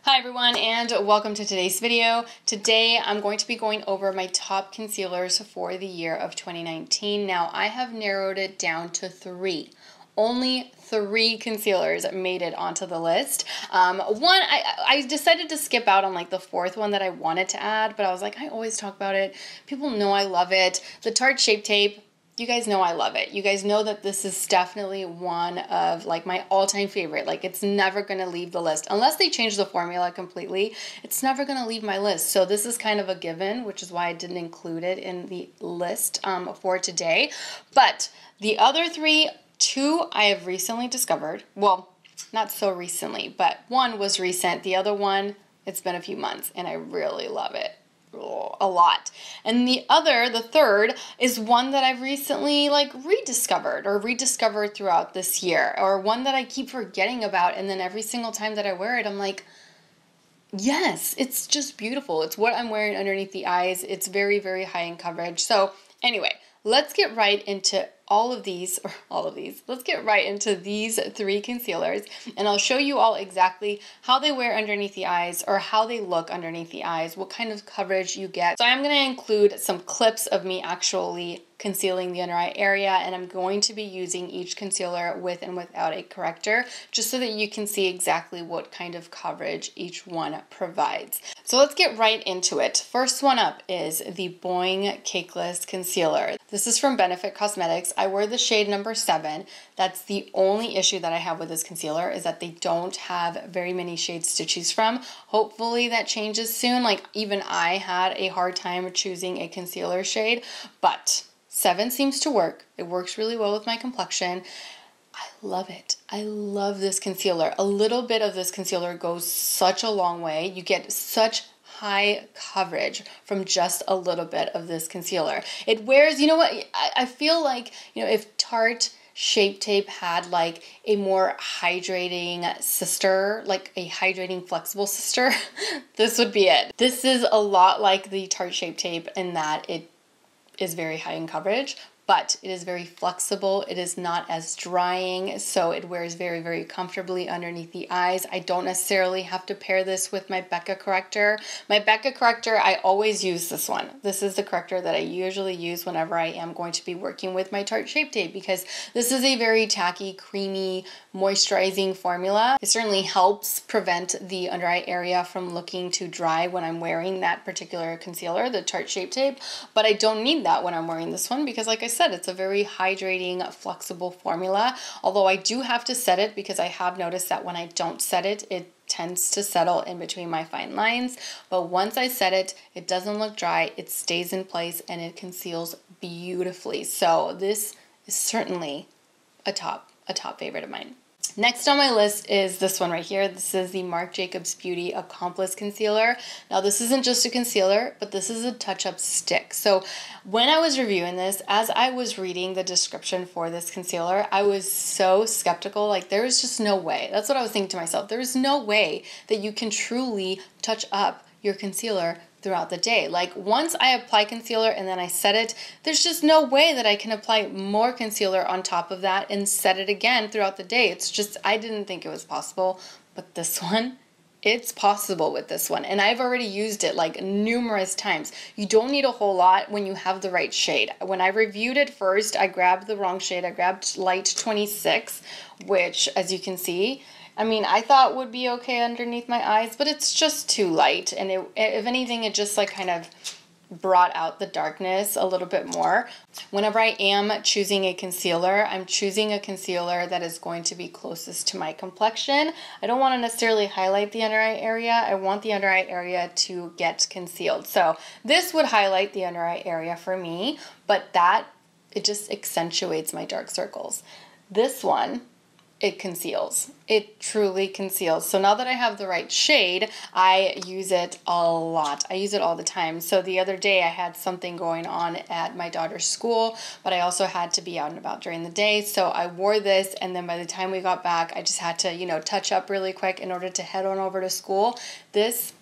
Hi everyone and welcome to today's video. Today I'm going to be going over my top concealers for the year of 2019. Now I have narrowed it down to three. Only three concealers made it onto the list. I decided to skip out on like the fourth one that I wanted to add, but I was like, I always talk about it. People know I love it. The Tarte Shape Tape. You guys know I love it. You guys know that this is definitely one of like my all-time favorite. Like it's never gonna leave the list. Unless they change the formula completely, it's never gonna leave my list. So this is kind of a given, which is why I didn't include it in the list for today. But the other two I have recently discovered. Well, not so recently, but one was recent. The other one, it's been a few months and I really love it. A lot. And the third is one that I've recently like rediscovered throughout this year, or one that I keep forgetting about, and then every single time that I wear it I'm like, yes, it's just beautiful. It's what I'm wearing underneath the eyes. It's very, very high in coverage. So anyway, let's get right into let's get right into these three concealers, and I'll show you all exactly how they wear underneath the eyes, or how they look underneath the eyes, what kind of coverage you get. So I'm going to include some clips of me actually concealing the under eye area, and I'm going to be using each concealer with and without a corrector, just so that you can see exactly what kind of coverage each one provides. So let's get right into it. First one up is the Boing Cakeless Concealer. This is from Benefit Cosmetics. I wear the shade number 7. That's the only issue that I have with this concealer, is that they don't have very many shades to choose from. Hopefully that changes soon. Like even I had a hard time choosing a concealer shade, but 7 seems to work. It works really well with my complexion. I love it. I love this concealer. A little bit of this concealer goes such a long way. You get such high coverage from just a little bit of this concealer. It wears, you know what, I feel like, you know, if Tarte Shape Tape had like a more hydrating sister, like a hydrating flexible sister, this would be it. This is a lot like the Tarte Shape Tape in that it is very high in coverage, but it is very flexible. It is not as drying, so it wears very, very comfortably underneath the eyes. I don't necessarily have to pair this with my Becca corrector. My Becca corrector, I always use this one. This is the corrector that I usually use whenever I am going to be working with my Tarte Shape Tape, because this is a very tacky, creamy, moisturizing formula. It certainly helps prevent the under eye area from looking too dry when I'm wearing that particular concealer, the Tarte Shape Tape, but I don't need that when I'm wearing this one, because like I said, it's a very hydrating, flexible formula. Although I do have to set it, because I have noticed that when I don't set it, it tends to settle in between my fine lines. But once I set it, it doesn't look dry, it stays in place, and it conceals beautifully. So this is certainly a top favorite of mine. Next on my list is this one right here. This is the Marc Jacobs Beauty Accomplice Concealer. Now this isn't just a concealer, but this is a touch-up stick. So when I was reviewing this, as I was reading the description for this concealer, I was so skeptical. Like there was just no way. That's what I was thinking to myself. There is no way that you can truly touch up your concealer throughout the day. Like once I apply concealer and then I set it, there's just no way that I can apply more concealer on top of that and set it again throughout the day. It's just, I didn't think it was possible, but this one, it's possible with this one. And I've already used it like numerous times. You don't need a whole lot when you have the right shade. When I reviewed it first, I grabbed the wrong shade. I grabbed light 26, which as you can see, I mean, I thought would be okay underneath my eyes, but it's just too light. And if anything, it just like kind of brought out the darkness a little bit more. Whenever I am choosing a concealer, I'm choosing a concealer that is going to be closest to my complexion. I don't want to necessarily highlight the under eye area. I want the under eye area to get concealed. So this would highlight the under eye area for me, but it just accentuates my dark circles. This one, it conceals. It truly conceals. So now that I have the right shade, I use it a lot. I use it all the time. So the other day I had something going on at my daughter's school, but I also had to be out and about during the day. So I wore this, and then by the time we got back, I just had to, you know, touch up really quick in order to head on over to school. This,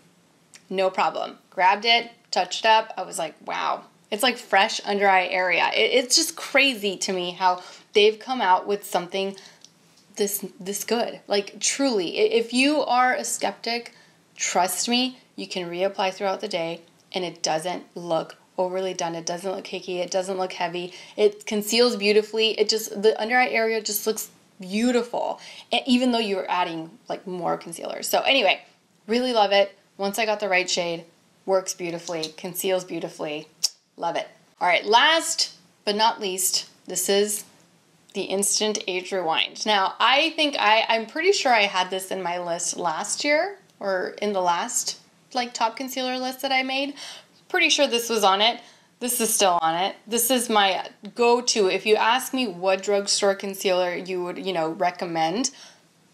no problem. Grabbed it, touched up. I was like, wow. It's like fresh under eye area. It's just crazy to me how they've come out with something this good. Like truly, if you are a skeptic, Trust me, you can reapply throughout the day and it doesn't look overly done. It doesn't look cakey. It doesn't look heavy. It conceals beautifully. The under eye area just looks beautiful, even though you're adding like more concealer. So anyway, really love it. Once I got the right shade, works beautifully, conceals beautifully. Love it. All right, last but not least, this is the Instant Age Rewind. Now, I'm pretty sure I had this in my list last year, or in the last like top concealer list that I made. Pretty sure this was on it. This is still on it. This is my go-to. If you ask me what drugstore concealer you would, recommend,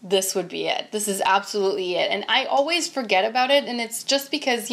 this would be it. This is absolutely it. And I always forget about it, and it's just because,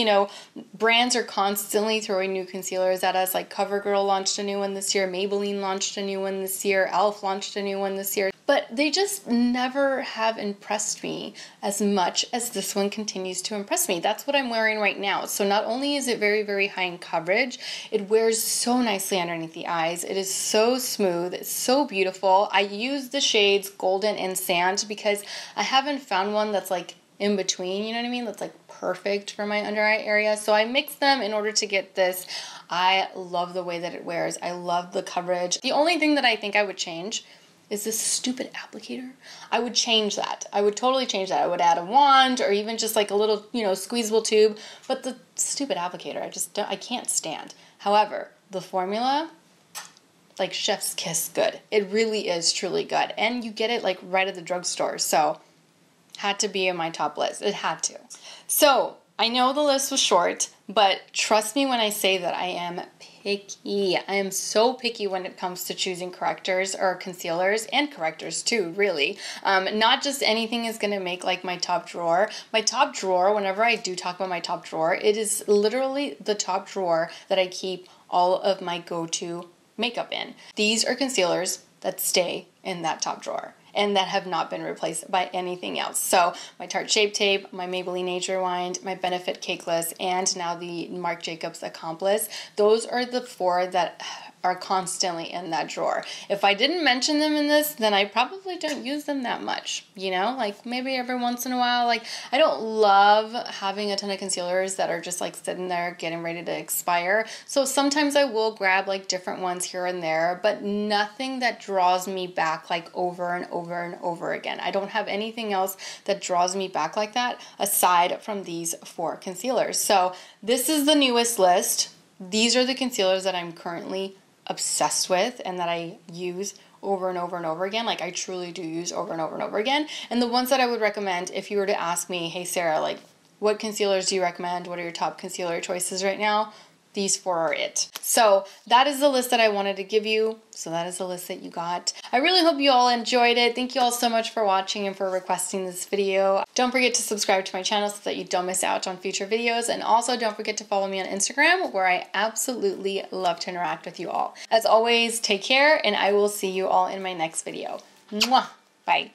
brands are constantly throwing new concealers at us. Like CoverGirl launched a new one this year, Maybelline launched a new one this year, e.l.f. launched a new one this year. But they just never have impressed me as much as this one continues to impress me. That's what I'm wearing right now. So not only is it very, very high in coverage, it wears so nicely underneath the eyes. It is so smooth. It's so beautiful. I use the shades Golden and Sand because I haven't found one that's like in between, you know what I mean? That's like perfect for my under eye area. So I mixed them in order to get this. I love the way that it wears. I love the coverage. The only thing that I think I would change is this stupid applicator. I would change that. I would totally change that. I would add a wand or even just like a little, squeezable tube. But the stupid applicator, I can't stand. However, the formula, like chef's kiss good. It really is truly good. And you get it like right at the drugstore. So had to be in my top list. It had to. So I know the list was short, but trust me when I say that I am picky. I am so picky when it comes to choosing correctors or concealers, and correctors too, really. Not just anything is going to make like my top drawer. My top drawer, whenever I do talk about my top drawer, it is literally the top drawer that I keep all of my go-to makeup in. These are concealers that stay in that top drawer and that have not been replaced by anything else. So my Tarte Shape Tape, my Maybelline Age Rewind, my Benefit Cakeless, and now the Marc Jacobs Accomplice. Those are the 4 that are constantly in that drawer. If I didn't mention them in this, then I probably don't use them that much, like maybe every once in a while. Like I don't love having a ton of concealers that are just like sitting there getting ready to expire. So sometimes I will grab like different ones here and there, but nothing that draws me back like over and over and over again. I don't have anything else that draws me back like that aside from these 4 concealers. So this is the newest list. These are the concealers that I'm currently obsessed with and that I use over and over and over again. Like I truly do use over and over and over again. And the ones that I would recommend if you were to ask me, hey Sarah, like what concealers do you recommend? What are your top concealer choices right now? These 4 are it. So that is the list that I wanted to give you. So that is the list that you got. I really hope you all enjoyed it. Thank you all so much for watching and for requesting this video. Don't forget to subscribe to my channel so that you don't miss out on future videos. And also don't forget to follow me on Instagram, where I absolutely love to interact with you all. As always, take care, and I will see you all in my next video. Mwah! Bye.